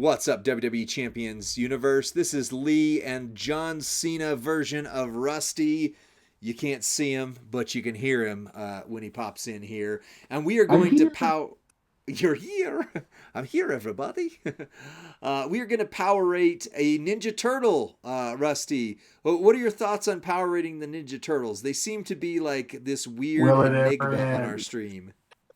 What's up, WWE Champions Universe? This is Lee and John Cena version of Rusty. You can't see him, but you can hear him when he pops in here. And we are I'm going to here. power. You're here. I'm here, everybody. We are going to power rate a Ninja Turtle, Rusty. What are your thoughts on power rating the Ninja Turtles? They seem to be like this weird Will it ever enigma on our end? stream.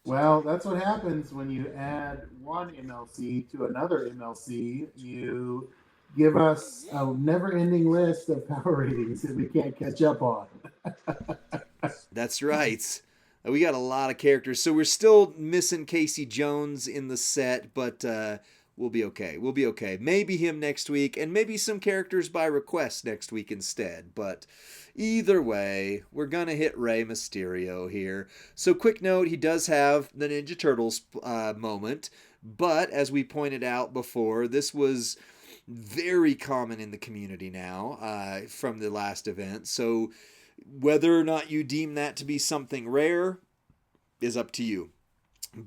Well, that's what happens when you add one MLC to another MLC. You give us a never-ending list of power ratings that we can't catch up on. That's right. We got a lot of characters, so we're still missing Casey Jones in the set, but we'll be okay. We'll be okay. Maybe him next week, and maybe some characters by request next week instead. But either way, we're gonna hit Rey Mysterio here. So, quick note: he does have the Ninja Turtles moment, but as we pointed out before, this was very common in the community now from the last event. So whether or not you deem that to be something rare is up to you.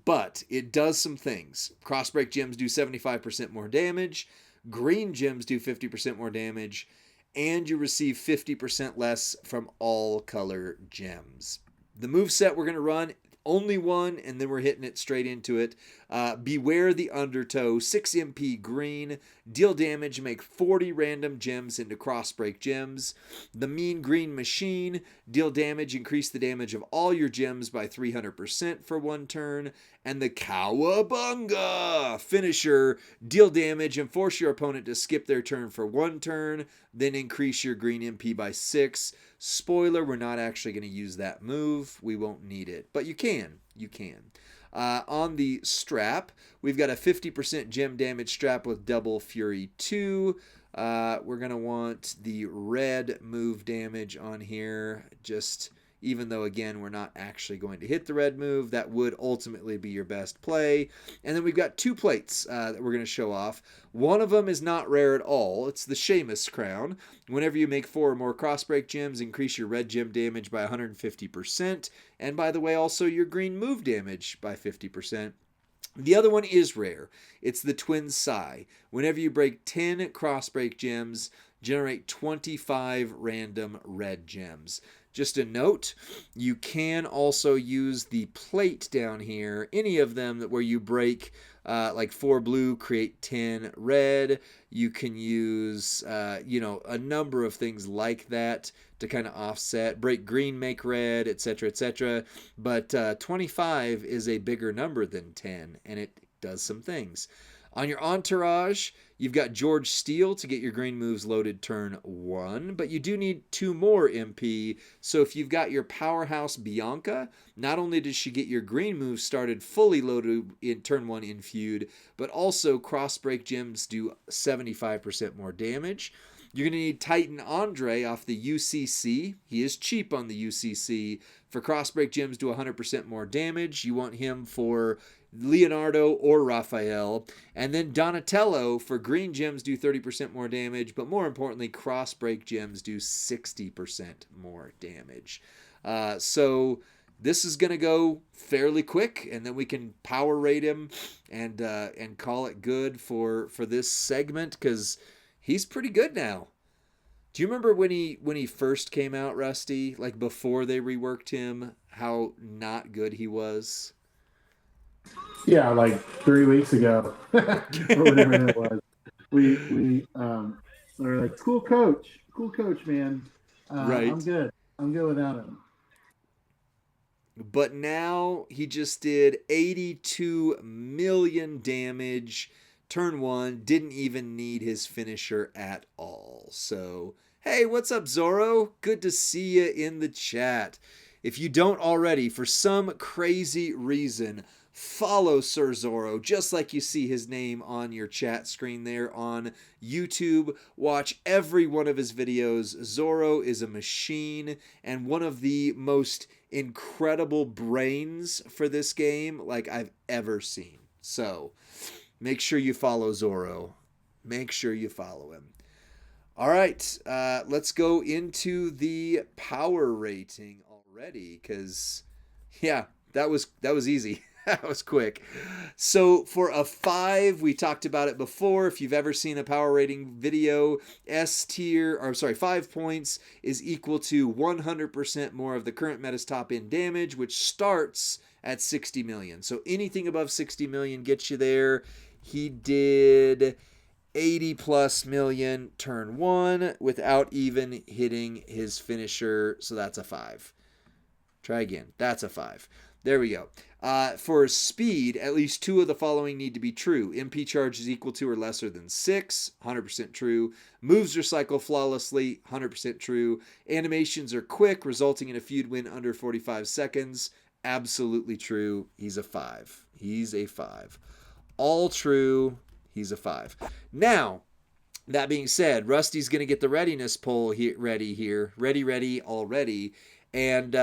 But it does some things. Crossbreak gems do 75% more damage, green gems do 50% more damage, and you receive 50% less from all color gems. The move set we're going to run only one, and then we're hitting it straight into it. Beware the Undertow, 6 MP green, deal damage, make 40 random gems into crossbreak gems. The Mean Green Machine, deal damage, increase the damage of all your gems by 300% for one turn. And the Cowabunga finisher, deal damage and force your opponent to skip their turn for one turn, then increase your green MP by 6. Spoiler, we're not actually going to use that move. We won't need it, but you can. You can. On the strap, we've got a 50% gem damage strap with double fury 2. We're going to want the red move damage on here, just even though, again, we're not actually going to hit the red move. That would ultimately be your best play. And then we've got 2 plates that we're going to show off. One of them is not rare at all. It's the Sheamus crown. Whenever you make 4 or more crossbreak gems, increase your red gem damage by 150%. And by the way, also your green move damage by 50%. The other one is rare. It's the Twin Sai. Whenever you break 10 crossbreak gems, generate 25 random red gems. Just a note, you can also use the plate down here, any of them where you break like 4 blue, create 10 red. You can use, a number of things like that to kind of offset. Break green, make red, etc., etc. But 25 is a bigger number than 10, and it does some things. On your Entourage, you've got George Steele to get your green moves loaded turn 1, but you do need 2 more MP. So if you've got your Powerhouse Bianca, not only does she get your green moves started fully loaded in turn 1 in feud, but also crossbreak gems do 75% more damage. You're going to need Titan Andre off the UCC. He is cheap on the UCC. For crossbreak gems, do 100% more damage. You want him for Leonardo or Raphael. And then Donatello for green gems do 30% more damage, but more importantly, crossbreak gems do 60% more damage. So this is going to go fairly quick, and then we can power rate him and call it good for this segment, because he's pretty good now. Do you remember when he first came out, Rusty? Like before they reworked him, how not good he was? Yeah, like 3 weeks ago, or whatever that was. We were like, cool coach, man. I'm Right. good. I'm good without him. But now he just did 82 million damage. Turn 1, didn't even need his finisher at all. So, hey, what's up, Zorro? Good to see you in the chat. If you don't already, for some crazy reason, follow Sir Zorro, just like you see his name on your chat screen there on YouTube. Watch every one of his videos. Zorro is a machine and one of the most incredible brains for this game like I've ever seen. So make sure you follow Zorro. Make sure you follow him. All right, let's go into the power rating already, because yeah, that was easy. That was quick. So for a 5, we talked about it before. If you've ever seen a power rating video, S tier, or sorry, 5 points is equal to 100% more of the current meta's top end damage, which starts at 60 million. So anything above 60 million gets you there. He did 80 plus million turn 1 without even hitting his finisher. So that's a 5. Try again. That's a 5. There we go. For speed, at least 2 of the following need to be true. MP charge is equal to or lesser than 6, 100% true. Moves recycle flawlessly, 100% true. Animations are quick, resulting in a feud win under 45 seconds. Absolutely true. He's a 5. He's a 5. All true. He's a 5. Now, that being said, Rusty's going to get the readiness poll ready here. Ready already. And,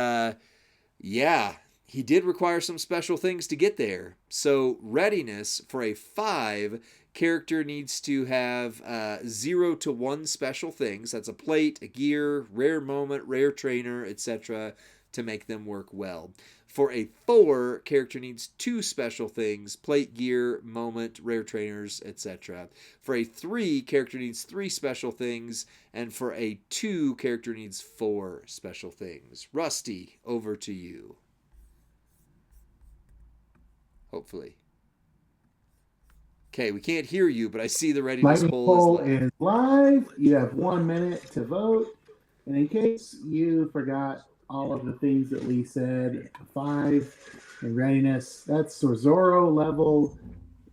yeah, he did require some special things to get there. So readiness for a 5, character needs to have 0 to 1 special things. That's a plate, a gear, rare moment, rare trainer, etc. to make them work well. For a 4, character needs 2 special things, plate, gear, moment, rare trainers, etc. For a 3, character needs 3 special things. And for a 2, character needs 4 special things. Rusty, over to you. Hopefully. Okay, we can't hear you, but I see the readiness poll is live. You have 1 minute to vote. And in case you forgot all of the things that Lee said, 5 in readiness, that's Zorro level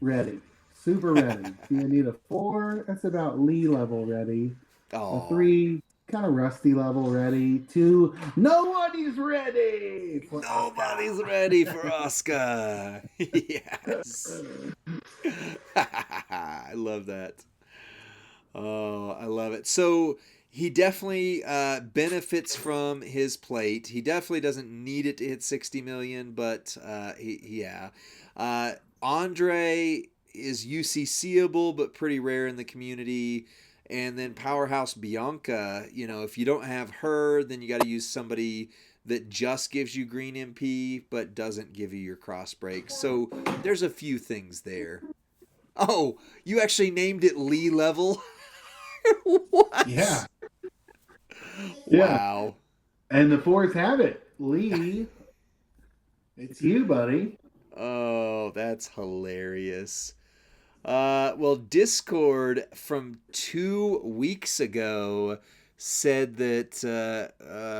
ready. Super ready. You need a 4, that's about Lee level ready. A 3, kind of Rusty level ready. 2, nobody's ready. Nobody's ready for Oscar. Yes. I love that. Oh, I love it. So he definitely benefits from his plate. He definitely doesn't need it to hit 60 million, but yeah. Andre is UCCable, but pretty rare in the community. And then Powerhouse Bianca, if you don't have her, then you got to use somebody that just gives you green MP, but doesn't give you your cross break. So there's a few things there. Oh, you actually named it Lee level? What? Yeah. Wow. And the 4s have it. Lee, it's you, buddy. Oh, that's hilarious. Well, Discord from 2 weeks ago said that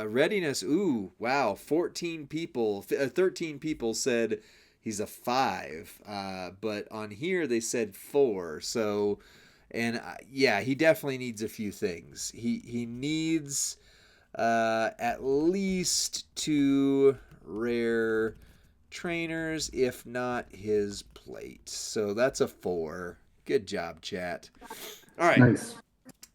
readiness, 13 people said he's a 5. But on here they said 4. So, and yeah, he definitely needs a few things. He needs at least 2 rare trainers, if not his plate. So that's a 4. Good job, chat. All right. Nice.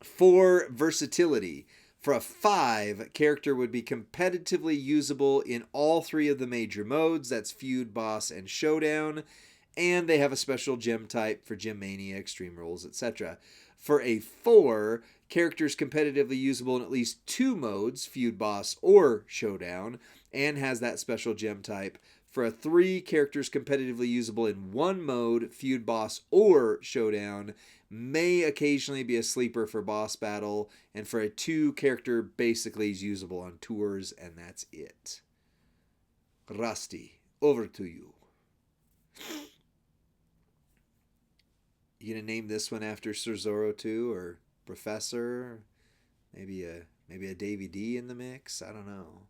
For versatility. For a 5, character would be competitively usable in all 3 of the major modes. That's feud, boss, and showdown. And they have a special gem type for Gem Mania, Extreme Rules, etc. For a 4, characters competitively usable in at least 2 modes, feud, boss, or showdown, and has that special gem type. For a 3, characters competitively usable in 1 mode, feud, boss, or showdown, may occasionally be a sleeper for boss battle. And for a 2, character basically is usable on tours, and that's it. Rusty, over to you. You gonna name this one after Sir Zorro too, or Professor? Maybe a Davy D in the mix? I don't know.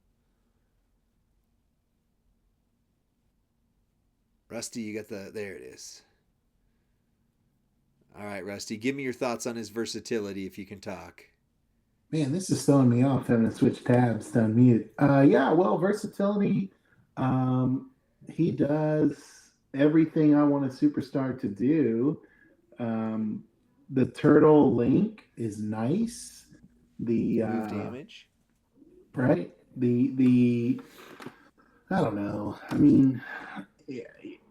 Rusty, you got there it is. All right, Rusty, give me your thoughts on his versatility if you can talk. Man, this is throwing me off having to switch tabs to unmute. Yeah, well, versatility. He does everything I want a superstar to do. The turtle link is nice. The move damage, right? The I don't know. I mean,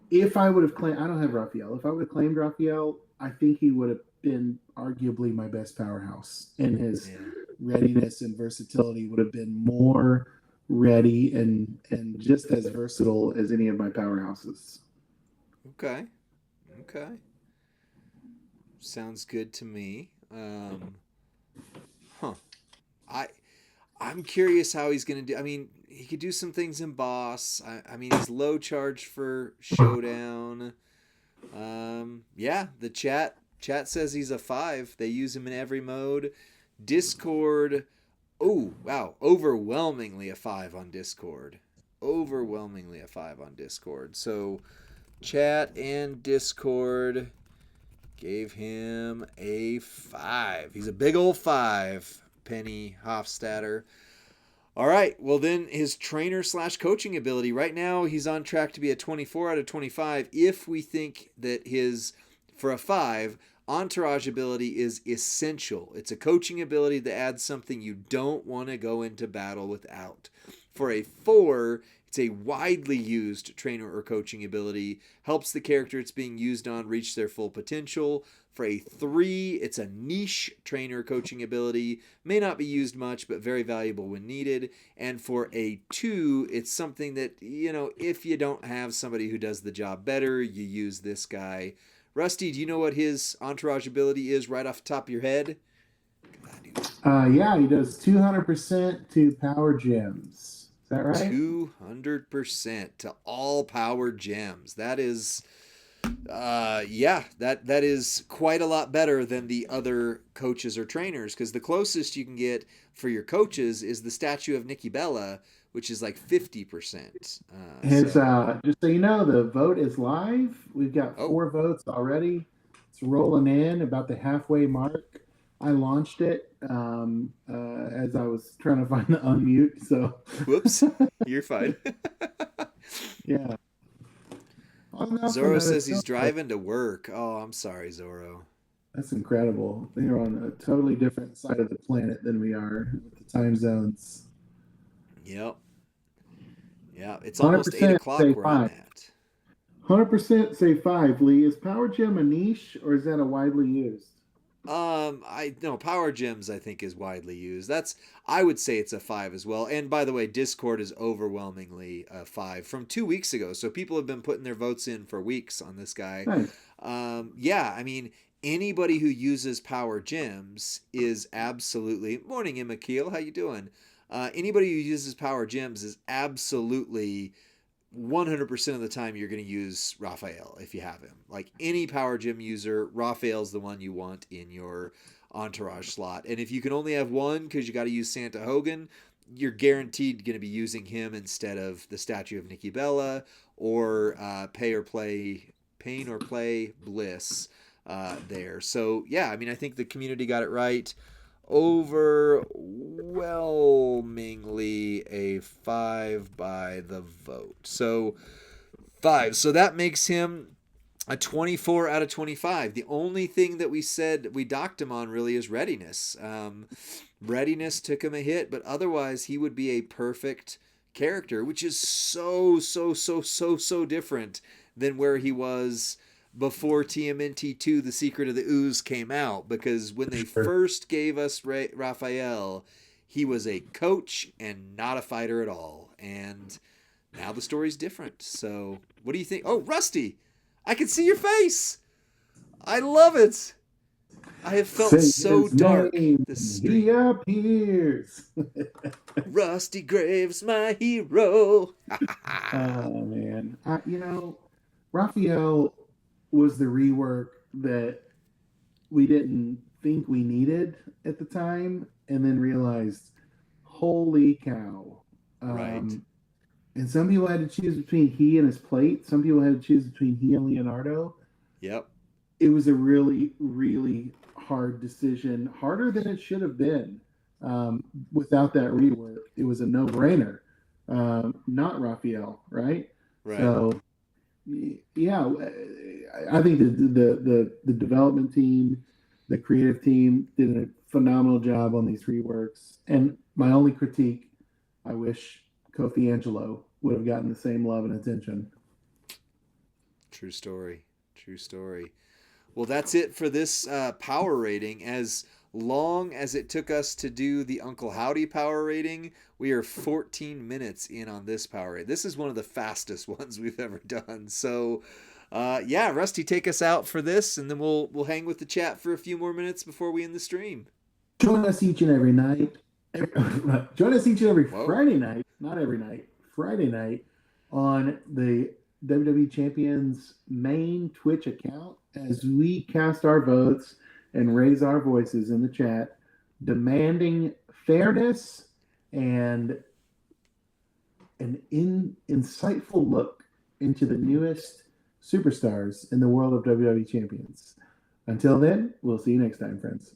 if I would have claimed, I don't have Raphael. If I would have claimed Raphael, I think he would have been arguably my best powerhouse. And his readiness and versatility would have been more ready and just as versatile as any of my powerhouses. Okay. Okay. Sounds good to me. Huh. I I'm curious how he's gonna do. I mean, he could do some things in boss. I mean, he's low charge for showdown. Yeah, the chat says he's a 5. They use him in every mode. Discord. Oh wow, overwhelmingly a 5 on Discord. Overwhelmingly a 5 on Discord. So chat and Discord gave him a 5. He's a big old 5. Penny Hofstadter. All right. Well, then his trainer slash coaching ability. Right now, he's on track to be a 24 out of 25. If we think that his, for a 5, entourage ability is essential. It's a coaching ability that adds something you don't want to go into battle without. For a 4, it's a widely used trainer or coaching ability, helps the character it's being used on reach their full potential. For a 3, it's a niche trainer coaching ability, may not be used much, but very valuable when needed. And for a 2, it's something that, if you don't have somebody who does the job better, you use this guy. Rusty, do you know what his entourage ability is right off the top of your head? Yeah, he does 200% to power gems. Is that right? 200% to all power gems. That is that is quite a lot better than the other coaches or trainers, because the closest you can get for your coaches is the statue of Nikki Bella, which is like 50%. Just so you know, the vote is live. We've got 4 votes already. It's rolling in about the halfway mark. I launched it as I was trying to find the unmute. So, whoops, you're fine. Yeah. Zorro says he's driving to work. Oh, I'm sorry, Zorro. That's incredible. They're on a totally different side of the planet than we are with the time zones. Yep. Yeah, it's almost 8 o'clock where 5. I'm at. 100% say 5. Lee, is Power Gem a niche or is that a widely used? I no, power gems I think is widely used. I would say it's a 5 as well. And by the way, Discord is overwhelmingly a 5 from 2 weeks ago. So people have been putting their votes in for weeks on this guy. Nice. Yeah, I mean, anybody who uses power gems is absolutely. Morning, Emma Keel. How you doing? Anybody who uses power gems is absolutely 100% of the time you're going to use Raphael if you have him. Like any power gem user, Raphael's the one you want in your entourage slot. And if you can only have one because you got to use Santa Hogan, you're guaranteed going to be using him instead of the statue of Nikki Bella or Pain or Play Bliss there. So yeah, I mean, I think the community got it right. Overwhelmingly a 5 by the vote. So 5. So that makes him a 24 out of 25. The only thing that we said we docked him on really is readiness. Readiness took him a hit, but otherwise he would be a perfect character, which is so different than where he was before TMNT 2 The Secret of the Ooze came out, because when they first gave us Raphael, he was a coach and not a fighter at all. And now the story's different. So what do you think? Oh, Rusty, I can see your face. I love it. I have felt so dark this stream. He appears. Rusty Graves, my hero. Oh, man. Raphael was the rework that we didn't think we needed at the time, and then realized, holy cow. Right. And some people had to choose between he and his plate. Some people had to choose between he and Leonardo. Yep. It was a really, really hard decision, harder than it should have been. Without that rework, it was a no-brainer. Not Raphael, right? Right. So, yeah, I think the development team, the creative team did a phenomenal job on these reworks. And my only critique, I wish Kofi Angelo would have gotten the same love and attention. True story. Well, that's it for this power rating. As long as it took us to do the Uncle Howdy power rating, we are 14 minutes in on this power rating. This is one of the fastest ones we've ever done. So Yeah, Rusty, take us out for this, and then we'll hang with the chat for a few more minutes before we end the stream. Join us each and every night. Join us each and every Whoa. Friday night, not every night, Friday night on the WWE Champions main Twitch account as we cast our votes and raise our voices in the chat, demanding fairness and an insightful look into the newest superstars in the world of WWE Champions. Until then, we'll see you next time, friends.